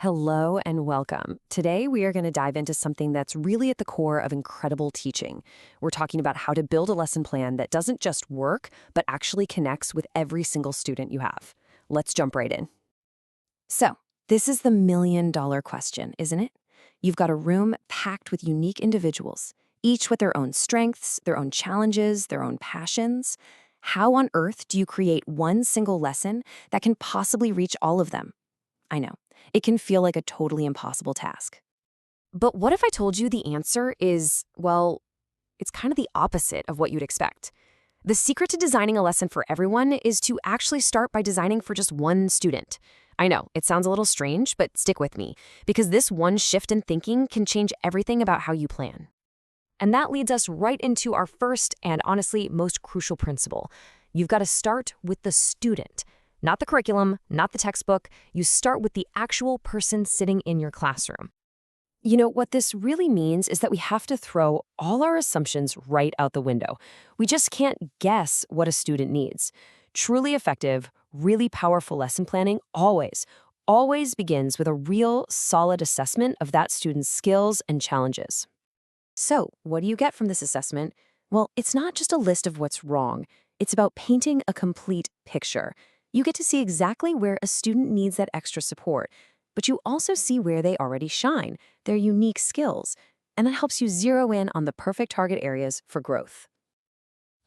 Hello and welcome. Today, we are going to dive into something that's really at the core of incredible teaching. We're talking about how to build a lesson plan that doesn't just work, but actually connects with every single student you have. Let's jump right in. So, this is the million-dollar question, isn't it? You've got a room packed with unique individuals, each with their own strengths, their own challenges, their own passions. How on earth do you create one single lesson that can possibly reach all of them? I know, it can feel like a totally impossible task. But what if I told you the answer is, well, it's kind of the opposite of what you'd expect? The secret to designing a lesson for everyone is to actually start by designing for just one student. I know, it sounds a little strange, but stick with me, because this one shift in thinking can change everything about how you plan. And that leads us right into our first and honestly most crucial principle. You've got to start with the student. Not the curriculum, not the textbook. You start with the actual person sitting in your classroom. You know, what this really means is that we have to throw all our assumptions right out the window. We just can't guess what a student needs. Truly effective, really powerful lesson planning always begins with a real, solid assessment of that student's skills and challenges. So, what do you get from this assessment? Well, it's not just a list of what's wrong. It's about painting a complete picture. You get to see exactly where a student needs that extra support, but you also see where they already shine, their unique skills, and that helps you zero in on the perfect target areas for growth.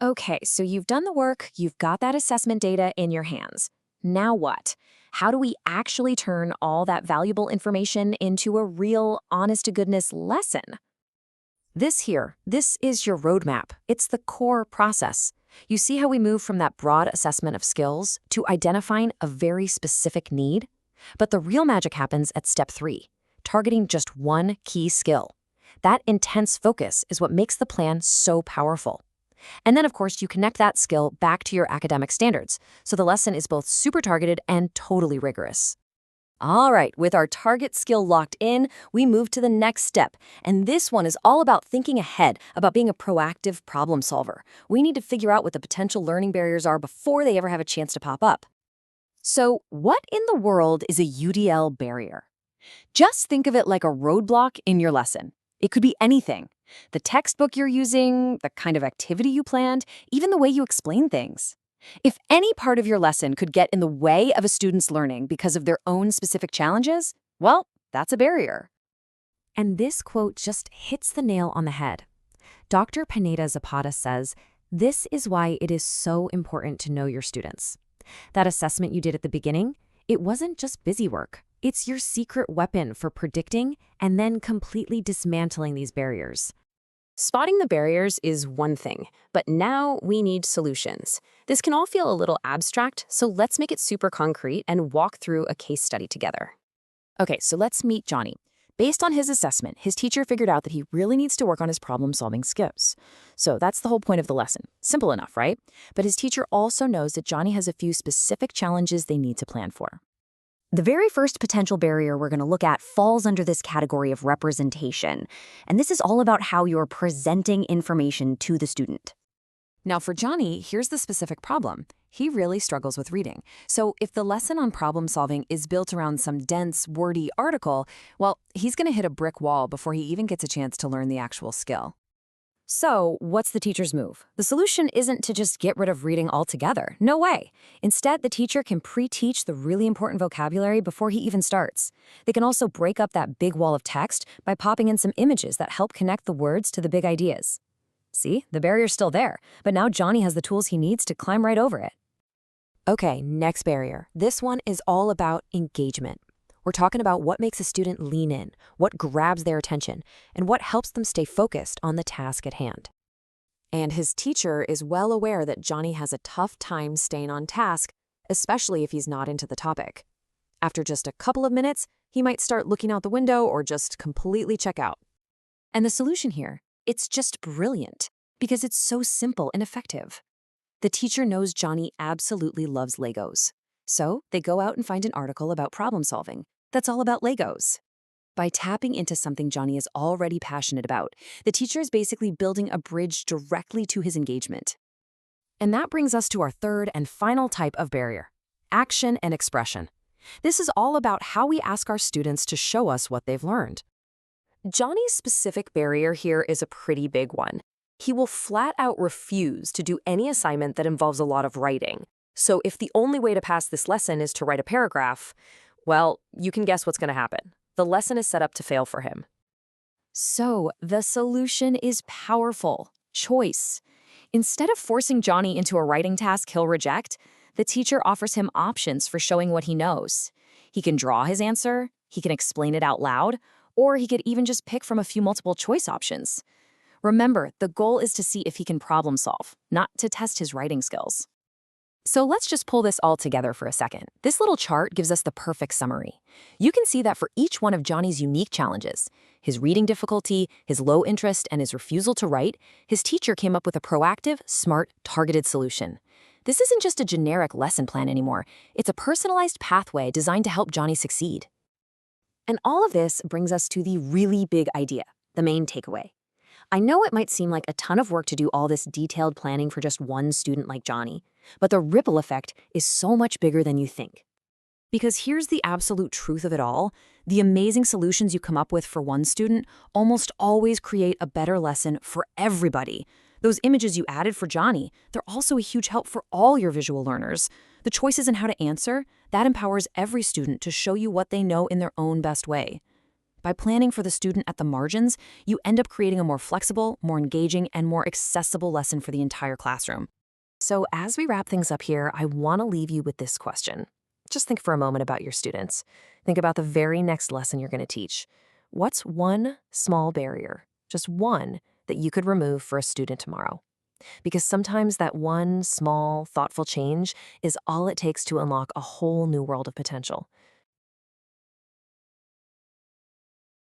Okay, so you've done the work, you've got that assessment data in your hands. Now what? How do we actually turn all that valuable information into a real, honest-to-goodness lesson? This is your roadmap. It's the core process. You see how we move from that broad assessment of skills to identifying a very specific need? But the real magic happens at step 3, targeting just one key skill. That intense focus is what makes the plan so powerful. And then, of course, you connect that skill back to your academic standards, so the lesson is both super targeted and totally rigorous. All right, with our target skill locked in, we move to the next step. And this one is all about thinking ahead, about being a proactive problem solver. We need to figure out what the potential learning barriers are before they ever have a chance to pop up. So, what in the world is a UDL barrier? Just think of it like a roadblock in your lesson. It could be anything. The textbook you're using, the kind of activity you planned, even the way you explain things. If any part of your lesson could get in the way of a student's learning because of their own specific challenges, well, that's a barrier. And this quote just hits the nail on the head. Dr. Pineda Zapata says, "This is why it is so important to know your students." That assessment you did at the beginning, it wasn't just busy work. It's your secret weapon for predicting and then completely dismantling these barriers. Spotting the barriers is one thing, but now we need solutions. This can all feel a little abstract, so let's make it super concrete and walk through a case study together. Okay, so let's meet Johnny. Based on his assessment, his teacher figured out that he really needs to work on his problem-solving skills. So that's the whole point of the lesson. Simple enough, right? But his teacher also knows that Johnny has a few specific challenges they need to plan for. The very first potential barrier we're going to look at falls under this category of representation. And this is all about how you're presenting information to the student. Now for Johnny, here's the specific problem. He really struggles with reading. So if the lesson on problem solving is built around some dense, wordy article, well, he's going to hit a brick wall before he even gets a chance to learn the actual skill. So, what's the teacher's move? The solution isn't to just get rid of reading altogether. No way. Instead, the teacher can pre-teach the really important vocabulary before he even starts. They can also break up that big wall of text by popping in some images that help connect the words to the big ideas. See, the barrier's still there, but now Johnny has the tools he needs to climb right over it. Okay, next barrier. This one is all about engagement. We're talking about what makes a student lean in, what grabs their attention, and what helps them stay focused on the task at hand. And his teacher is well aware that Johnny has a tough time staying on task, especially if he's not into the topic. After just a couple of minutes, he might start looking out the window or just completely check out. And the solution here, it's just brilliant, because it's so simple and effective. The teacher knows Johnny absolutely loves Legos. So they go out and find an article about problem solving that's all about Legos. By tapping into something Johnny is already passionate about, the teacher is basically building a bridge directly to his engagement. And that brings us to our third and final type of barrier, action and expression. This is all about how we ask our students to show us what they've learned. Johnny's specific barrier here is a pretty big one. He will flat out refuse to do any assignment that involves a lot of writing. So if the only way to pass this lesson is to write a paragraph, well, you can guess what's going to happen. The lesson is set up to fail for him. So the solution is powerful: choice. Instead of forcing Johnny into a writing task he'll reject, the teacher offers him options for showing what he knows. He can draw his answer, he can explain it out loud, or he could even just pick from a few multiple choice options. Remember, the goal is to see if he can problem solve, not to test his writing skills. So let's just pull this all together for a second. This little chart gives us the perfect summary. You can see that for each one of Johnny's unique challenges, his reading difficulty, his low interest, and his refusal to write, his teacher came up with a proactive, smart, targeted solution. This isn't just a generic lesson plan anymore. It's a personalized pathway designed to help Johnny succeed. And all of this brings us to the really big idea, the main takeaway. I know it might seem like a ton of work to do all this detailed planning for just one student like Johnny, but the ripple effect is so much bigger than you think. Because here's the absolute truth of it all: the amazing solutions you come up with for one student almost always create a better lesson for everybody. Those images you added for Johnny, they're also a huge help for all your visual learners. The choices in how to answer, that empowers every student to show you what they know in their own best way. By planning for the student at the margins, you end up creating a more flexible, more engaging, and more accessible lesson for the entire classroom. So as we wrap things up here, I want to leave you with this question. Just think for a moment about your students. Think about the very next lesson you're going to teach. What's one small barrier, just one, that you could remove for a student tomorrow? Because sometimes that one small, thoughtful change is all it takes to unlock a whole new world of potential.